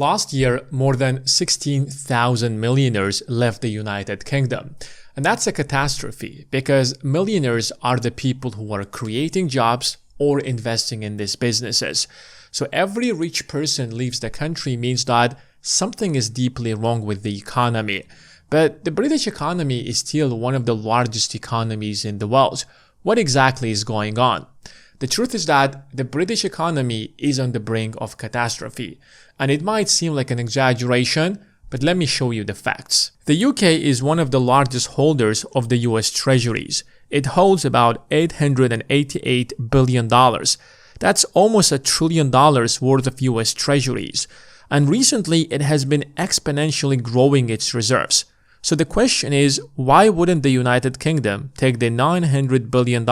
Last year, more than 16,000 millionaires left the United Kingdom. And that's a catastrophe because millionaires are the people who are creating jobs or investing in these businesses. So every rich person leaves the country means that something is deeply wrong with the economy. But the British economy is still one of the largest economies in the world. What exactly is going on? The truth is that the British economy is on the brink of catastrophe. And it might seem like an exaggeration, but let me show you the facts. The UK is one of the largest holders of the US Treasuries. It holds about $888 billion. That's almost $1 trillion worth of US Treasuries. And recently, it has been exponentially growing its reserves. So the question is, why wouldn't the United Kingdom take the $900 billion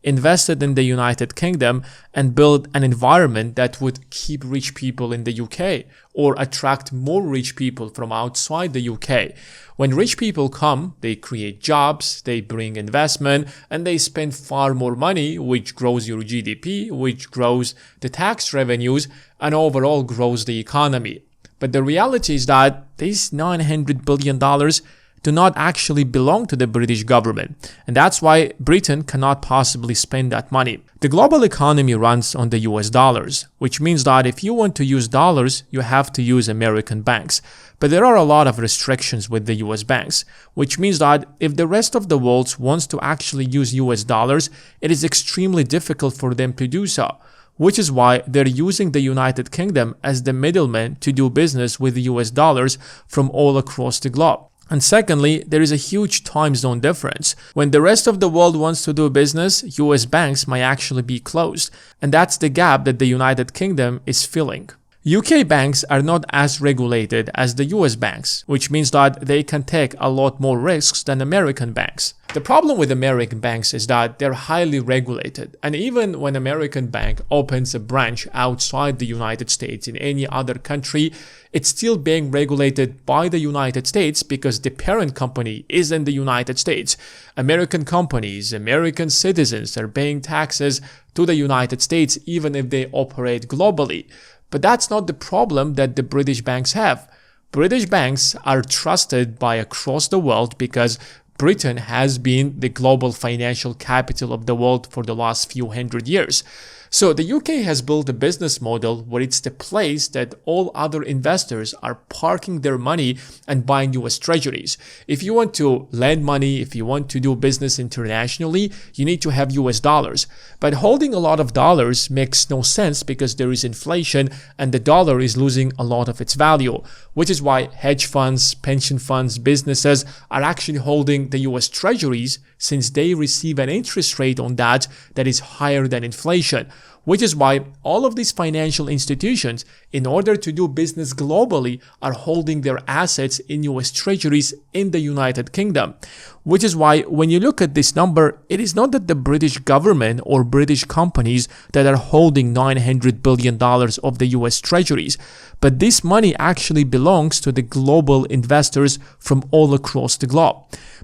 invested in the United Kingdom and build an environment that would keep rich people in the UK or attract more rich people from outside the UK? When rich people come, they create jobs, they bring investment, and they spend far more money, which grows your GDP, which grows the tax revenues, and overall grows the economy. But the reality is that these $900 billion do not actually belong to the British government. And that's why Britain cannot possibly spend that money. The global economy runs on the US dollars, which means that if you want to use dollars, you have to use American banks. But there are a lot of restrictions with the US banks, which means that if the rest of the world wants to actually use US dollars, it is extremely difficult for them to do so. Which is why they're using the United Kingdom as the middleman to do business with US dollars from all across the globe. And secondly, there is a huge time zone difference. When the rest of the world wants to do business, US banks might actually be closed. And that's the gap that the United Kingdom is filling. UK banks are not as regulated as the US banks, which means that they can take a lot more risks than American banks. The problem with American banks is that they're highly regulated, and even when an American bank opens a branch outside the United States in any other country, it's still being regulated by the United States because the parent company is in the United States. American companies, American citizens are paying taxes to the United States even if they operate globally. But that's not the problem that the British banks have. British banks are trusted by across the world because Britain has been the global financial capital of the world for the last few hundred years. So the UK has built a business model where it's the place that all other investors are parking their money and buying US treasuries. If you want to lend money, if you want to do business internationally, you need to have US dollars. But holding a lot of dollars makes no sense because there is inflation and the dollar is losing a lot of its value, which is why hedge funds, pension funds, businesses are actually holding the US treasuries since they receive an interest rate on that is higher than inflation. Which is why all of these financial institutions, in order to do business globally, are holding their assets in US treasuries in the United Kingdom. Which is why when you look at this number, it is not that the British government or British companies that are holding $900 billion of the US treasuries, but this money actually belongs to the global investors from all across the globe.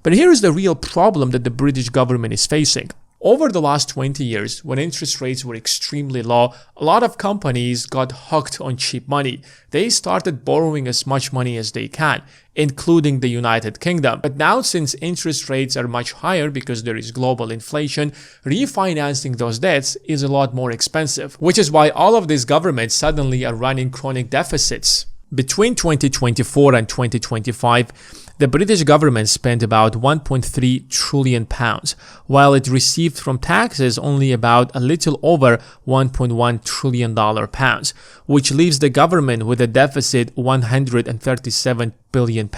But here is the real problem that the British government is facing. Over the last 20 years, when interest rates were extremely low, a lot of companies got hooked on cheap money. They started borrowing as much money as they can, including the United Kingdom. But now, since interest rates are much higher because there is global inflation, refinancing those debts is a lot more expensive, which is why all of these governments suddenly are running chronic deficits. Between 2024 and 2025, the British government spent about £1.3 trillion, while it received from taxes only about a little over £1.1 trillion, which leaves the government with a deficit £137 billion.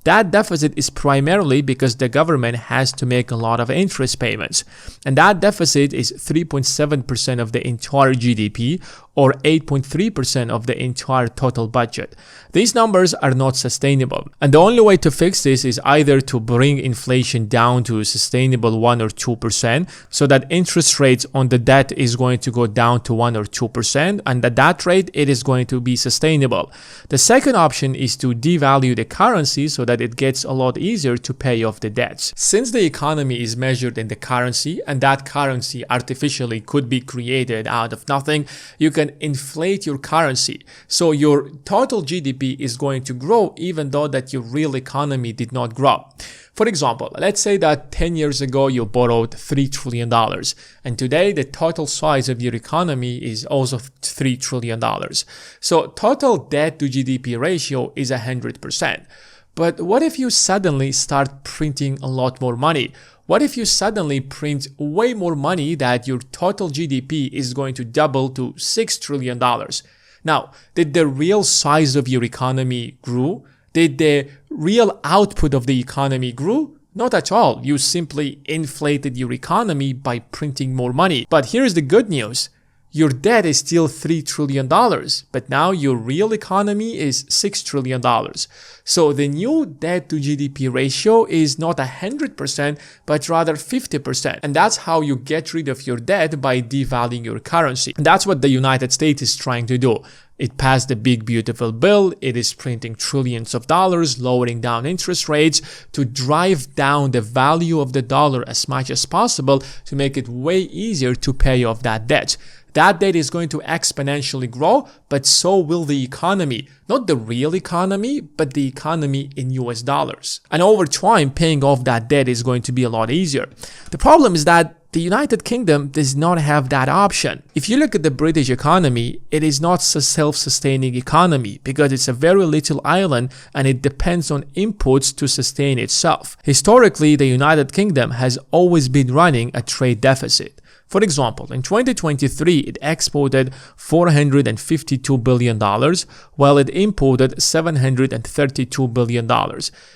That deficit is primarily because the government has to make a lot of interest payments. And that deficit is 3.7% of the entire GDP or 8.3% of the entire total budget. These numbers are not sustainable. And the only way way to fix this is either to bring inflation down to a sustainable 1 or 2%, so that interest rates on the debt is going to go down to 1 or 2%, and at that rate it is going to be sustainable. The second option is to devalue the currency so that it gets a lot easier to pay off the debts. Since the economy is measured in the currency, and that currency artificially could be created out of nothing, you can inflate your currency. So your total GDP is going to grow even though that your real economy did not grow. For example, let's say that 10 years ago you borrowed $3 trillion, and today the total size of your economy is also $3 trillion. So total debt to GDP ratio is 100%. But what if you suddenly start printing a lot more money? What if you suddenly print way more money that your total GDP is going to double to $6 trillion? Now, did the real size of your economy grow? Did the real output of the economy grow? Not at all. You simply inflated your economy by printing more money. But here's the good news. Your debt is still $3 trillion, but now your real economy is $6 trillion. So the new debt to GDP ratio is not 100%, but rather 50%. And that's how you get rid of your debt, by devaluing your currency. And that's what the United States is trying to do. It passed the big beautiful bill. It is printing trillions of dollars, lowering down interest rates to drive down the value of the dollar as much as possible to make it way easier to pay off that debt. That debt is going to exponentially grow, but so will the economy. Not the real economy, but the economy in US dollars. And over time, paying off that debt is going to be a lot easier. The problem is that the United Kingdom does not have that option. If you look at the British economy, it is not a self-sustaining economy because it's a very little island and it depends on inputs to sustain itself. Historically, the United Kingdom has always been running a trade deficit. For example, in 2023, it exported $452 billion, while it imported $732 billion.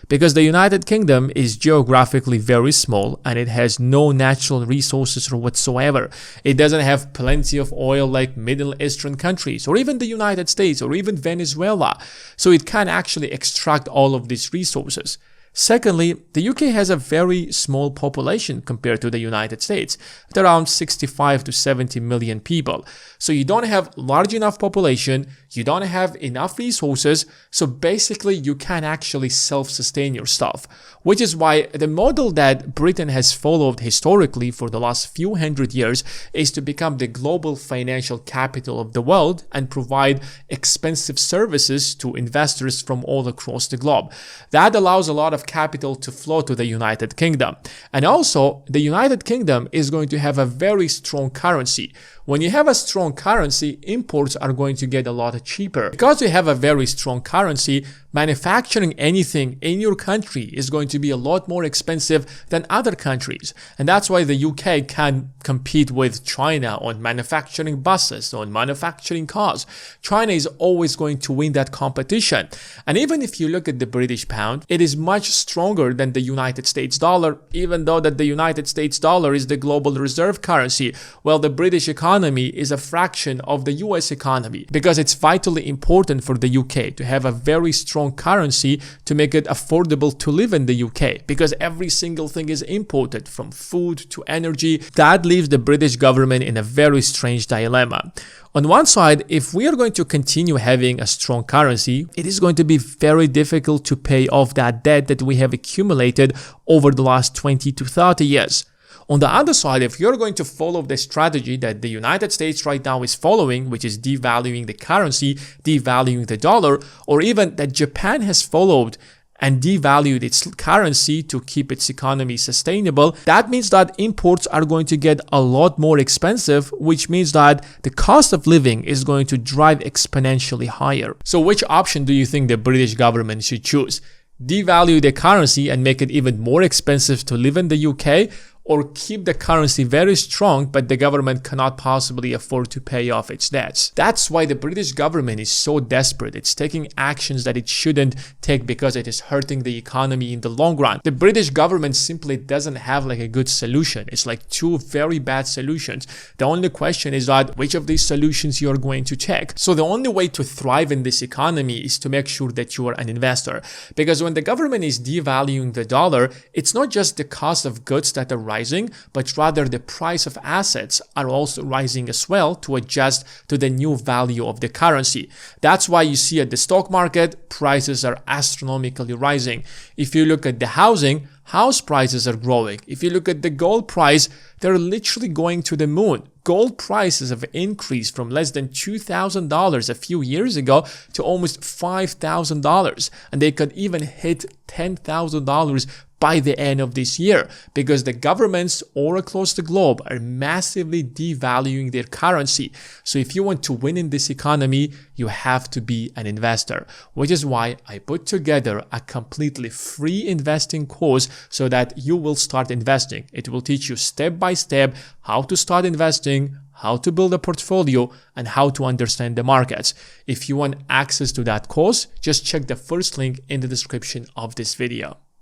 Because the United Kingdom is geographically very small and it has no natural resources whatsoever. It doesn't have plenty of oil like Middle Eastern countries, or even the United States, or even Venezuela. So it can actually extract all of these resources. Secondly, the UK has a very small population compared to the United States, at around 65 to 70 million people. So you don't have large enough population, you don't have enough resources, so basically you can actually self-sustain yourself. Which is why the model that Britain has followed historically for the last few hundred years is to become the global financial capital of the world and provide expensive services to investors from all across the globe. That allows a lot of capital to flow to the United Kingdom. And also, the United Kingdom is going to have a very strong currency. When you have a strong currency, imports are going to get a lot cheaper. Because you have a very strong currency, manufacturing anything in your country is going to be a lot more expensive than other countries. And that's why the UK can compete with China on manufacturing buses, on manufacturing cars. China is always going to win that competition. And even if you look at the British pound, it is much stronger than the United States dollar, even though that the United States dollar is the global reserve currency, while the British economy is a fraction of the US economy, because it's vitally important for the UK to have a very strong currency to make it affordable to live in the UK, because every single thing is imported, from food to energy. That leaves the British government in a very strange dilemma. On one side, if we are going to continue having a strong currency, it is going to be very difficult to pay off that debt that we have accumulated over the last 20 to 30 years. On the other side, if you're going to follow the strategy that the United States right now is following, which is devaluing the currency, devaluing the dollar, or even that Japan has followed and devalued its currency to keep its economy sustainable, that means that imports are going to get a lot more expensive, which means that the cost of living is going to drive exponentially higher. So which option do you think the British government should choose? Devalue the currency and make it even more expensive to live in the UK, or keep the currency very strong, but the government cannot possibly afford to pay off its debts. That's why the British government is so desperate. It's taking actions that it shouldn't take because it is hurting the economy in the long run. The British government simply doesn't have like a good solution. It's like two very bad solutions. The only question is that which of these solutions you are going to take. So the only way to thrive in this economy is to make sure that you are an investor. Because when the government is devaluing the dollar, it's not just the cost of goods that are rising, but rather the price of assets are also rising as well to adjust to the new value of the currency. That's why you see at the stock market, prices are astronomically rising. If you look at the house prices are growing. If you look at the gold price, they're literally going to the moon. Gold prices have increased from less than $2,000 a few years ago to almost $5,000. And they could even hit $10,000 by the end of this year, because the governments all across the globe are massively devaluing their currency. So if you want to win in this economy, you have to be an investor, which is why I put together a completely free investing course so that you will start investing. It will teach you step by step how to start investing, how to build a portfolio, and how to understand the markets. If you want access to that course, just check the first link in the description of this video.